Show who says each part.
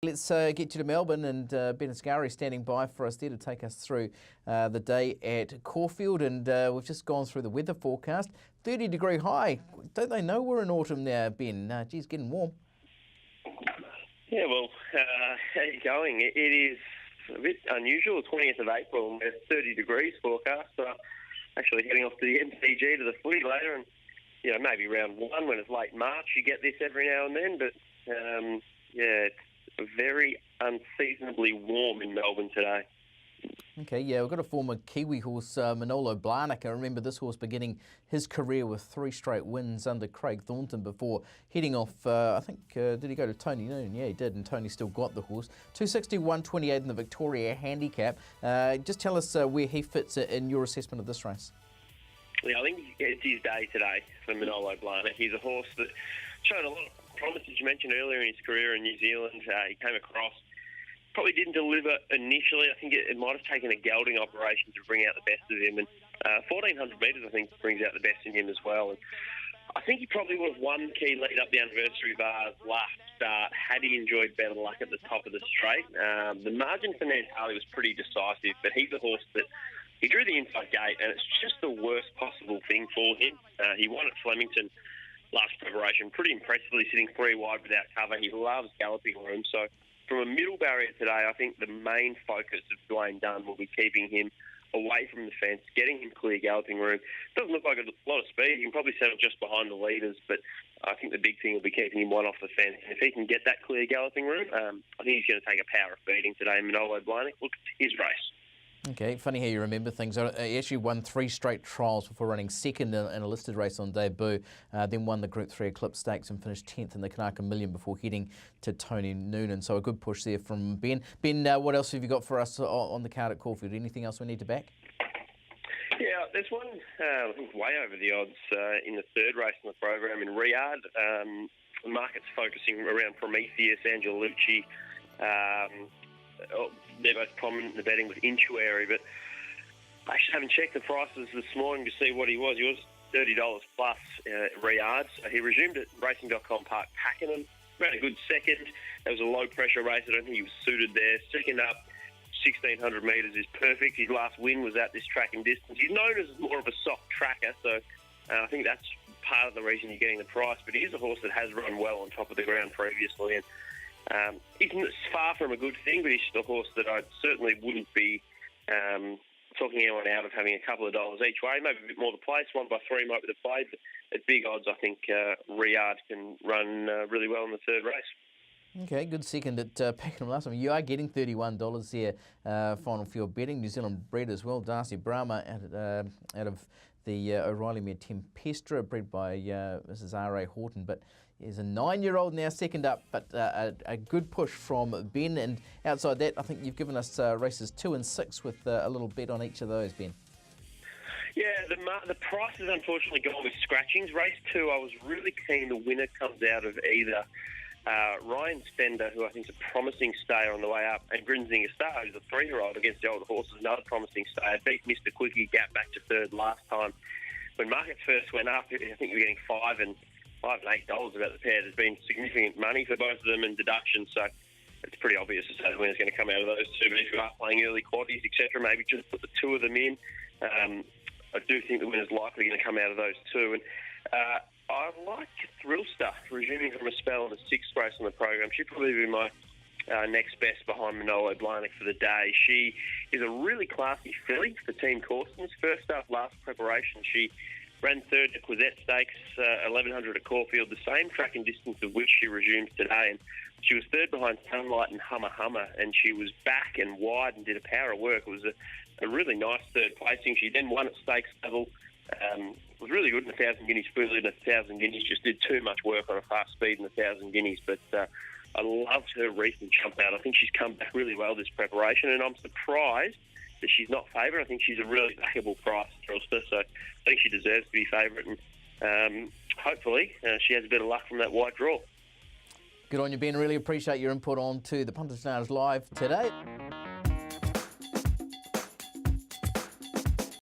Speaker 1: Let's get you to Melbourne, and Ben Asgari standing by for us there to take us through the day at Caulfield. And we've just gone through the weather forecast. 30-degree high. Don't they know we're in autumn now, Ben? Geez, getting warm.
Speaker 2: Yeah, well, how are you going? It is a bit unusual, 20th of April, and 30 degrees forecast. So actually heading off to the MCG to the footy later, and maybe round one when it's late March, you get this every now and then. But it's very unseasonably warm in Melbourne today.
Speaker 1: Okay, yeah, we've got a former Kiwi horse, Manolo Blahnik. I remember this horse beginning his career with 3 straight wins under Craig Thornton before heading off, I think, did he go to Tony Noonan? Yeah, he did, and Tony still got the horse. 261.28 in the Victoria handicap. Just tell us where he fits in your assessment of this race.
Speaker 2: Yeah, I think it's his day today for Manolo Blahnik. He's a horse that showed a lot of promise, as you mentioned earlier in his career in New Zealand. He came across, probably didn't deliver initially. I think it might have taken a gelding operation to bring out the best of him. And 1,400 metres, I think, brings out the best in him as well. And I think he probably would have won key lead up the anniversary bars last start had he enjoyed better luck at the top of the straight. The margin for Nantali was pretty decisive, but he's a horse that he drew the inside gate, and it's just the worst possible thing for him. He won at Flemington last preparation, pretty impressively, sitting 3 wide without cover. He loves galloping room. So from a middle barrier today, I think the main focus of Dwayne Dunn will be keeping him away from the fence, getting him clear galloping room. Doesn't look like a lot of speed. He can probably settle just behind the leaders, but I think the big thing will be keeping him one off the fence. And if he can get that clear galloping room, I think he's going to take a power of feeding today. Manolo Blahnik, look, his race.
Speaker 1: Okay, funny how you remember things. He actually won 3 straight trials before running second in a listed race on debut, then won the Group 3 Eclipse Stakes and finished 10th in the Kanaka Million before heading to Tony Noonan. So a good push there from Ben. Ben, what else have you got for us on the card at Caulfield? Anything else we need to back?
Speaker 2: Yeah, there's one, I think, way over the odds in the third race in the program in Riyadh. The market's focusing around Prometheus, Angelucci. They're both prominent in the betting with Intuary, but I actually haven't checked the prices this morning to see what he was. He was $30 plus Riyadh. So he resumed at Racing.com Park Pakenham. Ran a good second. That was a low-pressure race. I don't think he was suited there. Second up, 1,600 metres is perfect. His last win was at this track and distance. He's known as more of a soft tracker, so I think that's part of the reason you're getting the price. But he is a horse that has run well on top of the ground previously, and it's far from a good thing, but he's just a horse that I certainly wouldn't be talking anyone out of having a couple of dollars each way. Maybe a bit more the place. 1 by 3 might be the play, but at big odds, I think Riyadh can run really well in the third race.
Speaker 1: Okay, good second at Pakenham last time. You are getting $31 there, final field betting. New Zealand bred as well. Darcy Brahma out of the O'Reilly mare Tempestra, bred by Mrs. R.A. Horton, but he's a 9-year-old now, second up, but a good push from Ben. And outside that, I think you've given us races 2 and 6 with a little bet on each of those, Ben.
Speaker 2: Yeah, the price has unfortunately gone with scratchings. Race 2, I was really keen the winner comes out of either Ryan Spender, who I think is a promising stayer on the way up, and Grinzinger Star, who's a 3-year-old against the older horses, another promising stayer. Beat Mr. Quickie, gap back to third last time. When markets first went up, I think we were getting $5 and $8 about the pair. There's been significant money for both of them and deductions, so it's pretty obvious to say the winner's going to come out of those two. But if you are playing early quaddies, etc., maybe just put the 2 of them in. I do think the winner's likely going to come out of those 2. And I like Thrillstar resuming from a spell in the 6th race on the program. She'd probably be my next best behind Manolo Blahnik for the day. She is a really classy filly for Team Corson's. First up last preparation, she ran third at Quizette Stakes, 1,100 at Caulfield, the same track and distance of which she resumes today. And she was third behind Sunlight and Hummer Hummer, and she was back and wide and did a power of work. It was a really nice third placing. She then won at stakes level. Was really good in the 1,000 guineas, flew in the 1,000 guineas, just did too much work on a fast speed in the 1,000 guineas. But I loved her recent jump out. I think she's come back really well this preparation, and I'm surprised that she's not favourite. I think she's a really backable price, Thrillstar, so I think she deserves to be favourite, and hopefully she has a bit of luck from that wide draw.
Speaker 1: Good on you, Ben. Really appreciate your input on to the Punters Live today.